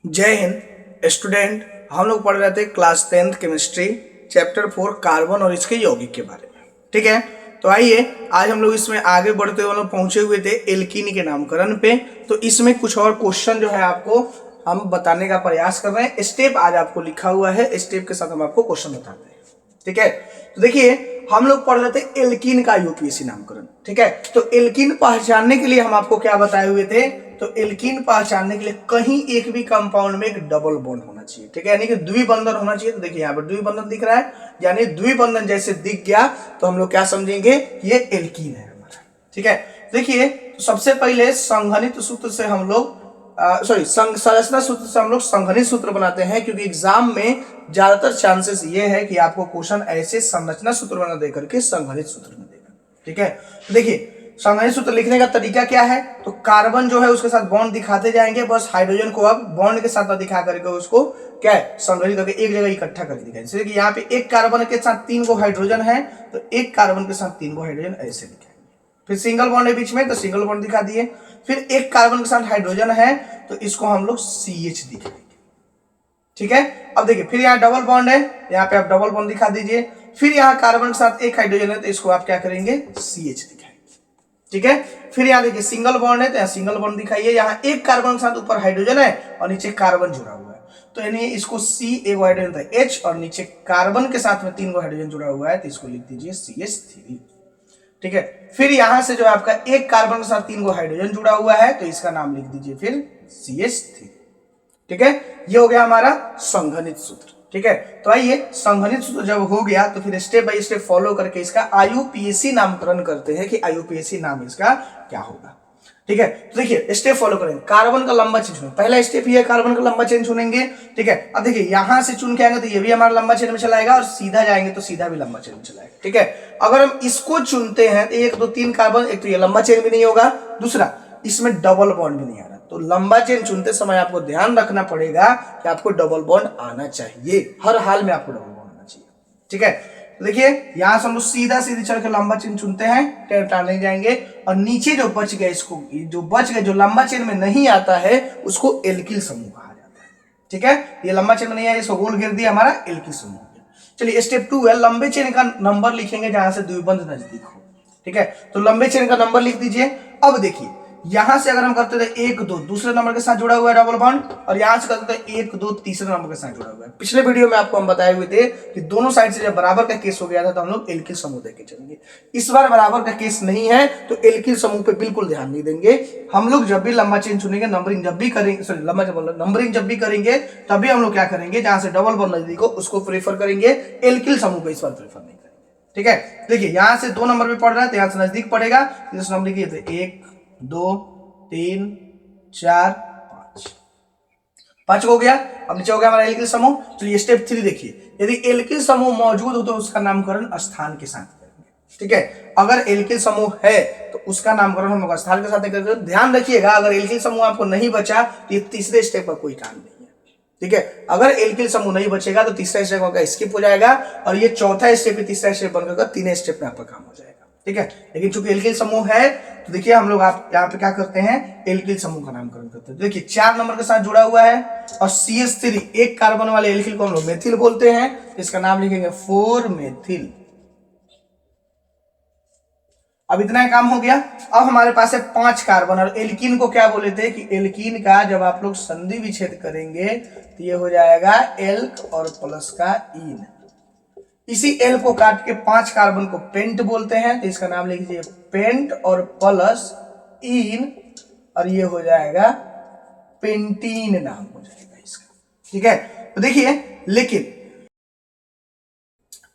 जय हिंद स्टूडेंट। हम लोग पढ़ रहे थे class 10th chemistry chapter 4 carbon और इसके यौगिक के बारे में। ठीक है, तो आइए आज हम लोग इसमें आगे बढ़ते हुए पहुंचे हुए थे एल्कीन के नामकरण पे। तो इसमें कुछ और क्वेश्चन जो है आपको हम बताने का प्रयास कर रहे हैं। स्टेप आज आपको लिखा हुआ है, स्टेप के साथ हम आपको क्वेश्चन बताते हैं। ठीक है, तो देखिए हम लोग पढ़ रहे थे एल्कीन का यूपीएससी नामकरण। ठीक है, तो एल्कीन पहचानने के लिए हम आपको क्या बताए हुए थे, तो एल्कीन पहचानने के लिए कहीं एक भी कंपाउंड में एक डबल बॉन्ड होना चाहिए। ठीक है, यानी कि द्विबंधन होना चाहिए। तो देखिए यहाँ पर द्विबंधन दिख रहा है, यानी द्विबंधन जैसे दिख गया तो हम लोग क्या समझेंगे, ये एल्कीन है हमारा। ठीक है, देखिए तो सबसे पहले संघनित सूत्र से हम लोग संरचना सूत्र से हम लोग संघनित सूत्र बनाते हैं, क्योंकि एग्जाम में ज्यादातर चांसेस ये है कि आपको क्वेश्चन ऐसे संरचना सूत्र बना देकर के संघनित सूत्र में देगा। ठीक है, तो देखिए संघनित सूत्र लिखने का तरीका क्या है, तो कार्बन जो है उसके साथ बॉन्ड दिखाते जाएंगे, बस हाइड्रोजन को अब बॉन्ड के साथ दिखा करके उसको क्या है संग्रहित करके एक जगह इकट्ठा करके दिखाएंगे। जैसे कि यहाँ पे एक कार्बन के साथ 3 को हाइड्रोजन है, तो एक कार्बन के साथ 3 को हाइड्रोजन ऐसे दिखाएंगे। फिर सिंगल बॉन्ड है बीच में, तो सिंगल बॉन्ड दिखा दिए। फिर एक कार्बन के साथ हाइड्रोजन है, तो इसको हम लोग CH दिखाएंगे। ठीक है, अब देखिए फिर यहाँ डबल बॉन्ड है, यहाँ पे आप डबल बॉन्ड दिखा दीजिए। फिर यहाँ कार्बन के साथ एक हाइड्रोजन है, तो इसको आप क्या करेंगे CH दिखाएंगे। ठीक है, फिर यहाँ देखिए सिंगल बॉन्ड है, तो यहाँ सिंगल बॉन्ड दिखाइए। यहाँ एक कार्बन के साथ ऊपर हाइड्रोजन है और नीचे कार्बन जुड़ा हुआ है, तो यानी इसको C एक हाइड्रोजन था H, और नीचे कार्बन के साथ में 3 को हाइड्रोजन जुड़ा हुआ है, तो इसको लिख दीजिए CH3। ठीक है, फिर यहां से जो आपका एक कार्बन के साथ 3 को हाइड्रोजन जुड़ा हुआ है, तो इसका नाम लिख दीजिए फिर CH3। ठीक है, ये हो गया हमारा संघनित सूत्र। ठीक है, तो आइए संघनित सूत्र जब हो गया तो फिर स्टेप बाय स्टेप फॉलो करके इसका IUPAC नामकरण करते हैं कि IUPAC नाम इसका क्या होगा। ठीक है, तो देखिए स्टेप फॉलो करेंगे। कार्बन का लंबा चेन चुनेंगे, पहला स्टेप ये कार्बन का लंबा चेन चुनेंगे। ठीक है, अब देखिए यहां से चुन के आएंगे तो ये भी हमारा लंबा चेन में चलाएगा, और सीधा जाएंगे तो सीधा भी लंबा चेन में चलाएगा। ठीक है, अगर हम इसको चुनते हैं तो 1 2 3 कार्बन, एक तो ये लंबा चेन भी नहीं होगा, दूसरा इसमें डबल बॉन्ड भी नहीं आ रहा। तो लंबा चेन चुनते समय आपको ध्यान रखना पड़ेगा कि आपको डबल बॉन्ड आना चाहिए, हर हाल में आपको डबल बॉन्ड आना चाहिए। ठीक है, तो देखिए यहां से हम लोग सीधा सीधे चल के लंबा चेन चुनते हैं, टालने जाएंगे, और नीचे जो बच गए, इसको जो बच गए जो लंबा चेन में नहीं आता है उसको एल्किल समूह कहा जाता है। ठीक है, ये लंबा चेन में नहीं आया, इसको गोल घेर दिया, हमारा एल्किल समूह हो गया। चलिए स्टेप 2 है, लंबे चेन का नंबर लिखेंगे जहां से द्विबंध नजदीक हो। ठीक है, तो लंबे चेन का नंबर लिख दीजिए। अब देखिए यहां से अगर हम करते थे 1 2 दूसरे नंबर के साथ जुड़ा हुआ है डबल बॉन्ड, और यहां से करते थे 1 2 तीसरे नंबर के साथ जुड़ा हुआ है। पिछले वीडियो में आपको हम बताए हुए थे कि दोनों साइड से जब बराबर का केस हो गया था तो हम लोग एल्किल समूह देके चलेंगे। इस बार बराबर का केस नहीं है, तो एल्किल समूह पे बिल्कुल ध्यान नहीं देंगे। हम लोग जब भी लंबा चेन चुनेंगे, नंबरिंग जब भी करेंगे, सॉरी लंबा नंबरिंग जब भी करेंगे, तभी हम लोग क्या करेंगे, जहां से डबल बॉन्ड नजदीक हो उसको प्रेफर करेंगे, एल्किल समूह को इस बार प्रेफर नहीं करेंगे। ठीक है, देखिए यहां से 2 नंबर पे पड़ रहा है, तो यहां से नजदीक पड़ेगा, इस नंबर लिखिए, तो 1 2 3 4 5 हो गया। अब नीचे हो गया हमारा एल्किल समूह। चलिए स्टेप 3 देखिए, यदि एल्किल समूह मौजूद हो तो उसका नामकरण स्थान के साथ करेंगे। ठीक है, अगर एल्किल समूह है तो उसका नामकरण हम लोग स्थान के साथ करेंगे। ध्यान रखिएगा, अगर एल्किल समूह आपको नहीं बचा तो ये तीसरे स्टेप का कोई काम नहीं है। ठीक है, अगर एल्किल समूह नहीं बचेगा तो तीसरा स्टेप आपका स्किप हो जाएगा, और ये चौथा स्टेप तीसरा स्टेप बनकर 3 स्टेप में आपका काम हो जाएगा। ठीक है, लेकिन चूंकि एल्किल समूह है तो देखिए हम लोग आप यहाँ पे क्या करते हैं, एल्किल समूह का नामकरण करते हैं। देखिए 4 नंबर के साथ जुड़ा हुआ है, और CH3 एक कार्बन वाले एल्किल को हम लोग मेथिल बोलते हैं, इसका नाम लिखेंगे 4 मेथिल। अब इतना काम हो गया। अब हमारे पास है 5 कार्बन, और एल्कीन को क्या बोले थे कि एल्कीन का जब आप लोग संधि विच्छेद करेंगे तो ये हो जाएगा एल्क और प्लस का इन। इसी एल को काट के 5 कार्बन को पेंट बोलते हैं, तो इसका नाम लिख लीजिए पेंट और प्लस इन, और ये हो जाएगा पेंटीन नाम हो जाएगा इसका। ठीक है, तो देखिए लेकिन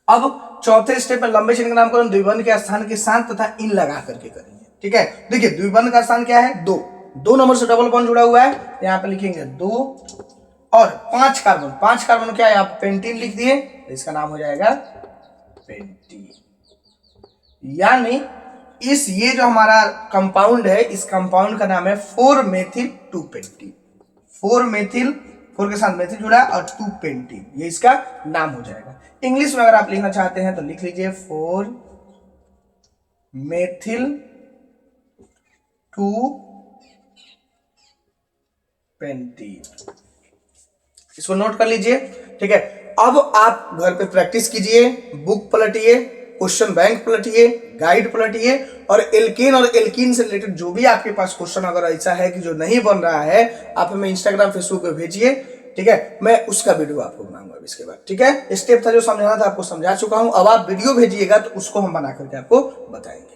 अब चौथे स्टेप में लंबे चेन का नामकरण द्विबंध के स्थान के साथ तथा इन लगा करके करेंगे। ठीक है, देखिए द्विबंध का स्थान क्या है, 2 नंबर से डबल बॉन्ड जुड़ा हुआ है, यहां पे लिखेंगे 2, और 5 कार्बन क्या है, आप पेंटीन लिख दिए, तो इसका नाम हो जाएगा पेंटीन। यानी ये जो हमारा कंपाउंड है, इस कंपाउंड का नाम है 4 मेथिल 2 पेंटीन। 4 मेथिल, 4 के साथ मेथिल जुड़ा और 2 पेंटीन, ये इसका नाम हो जाएगा। इंग्लिश में अगर आप लिखना चाहते हैं तो लिख लीजिए 4 मेथिल 2 पेंटीन। इसको नोट कर लीजिए, ठीक है। अब आप घर पे प्रैक्टिस कीजिए, बुक पलटिए, क्वेश्चन बैंक पलटिए, गाइड पलटिए, और एल्केन और एल्कीन से रिलेटेड जो भी आपके पास क्वेश्चन अगर ऐसा है कि जो नहीं बन रहा है, आप हमें इंस्टाग्राम फेसबुक पे भेजिए, ठीक है। मैं उसका वीडियो आपको बनाऊंगा इसके बाद, ठीक है। स्टेप था जो समझाना था आपको समझा चुका हूं, अब आप वीडियो भेजिएगा तो उसको हम बना करके आपको बताएंगे।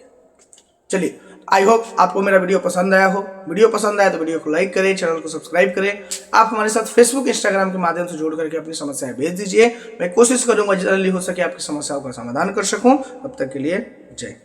चलिए, आई होप आपको मेरा वीडियो पसंद आया हो। वीडियो पसंद आया तो वीडियो को लाइक करें, चैनल को सब्सक्राइब करें। आप हमारे साथ फेसबुक इंस्टाग्राम के माध्यम से जोड़ करके अपनी समस्याएं भेज दीजिए। मैं कोशिश करूंगा जितना जल्दी हो सके आपकी समस्याओं का समाधान कर सकूं। तब तक के लिए जय।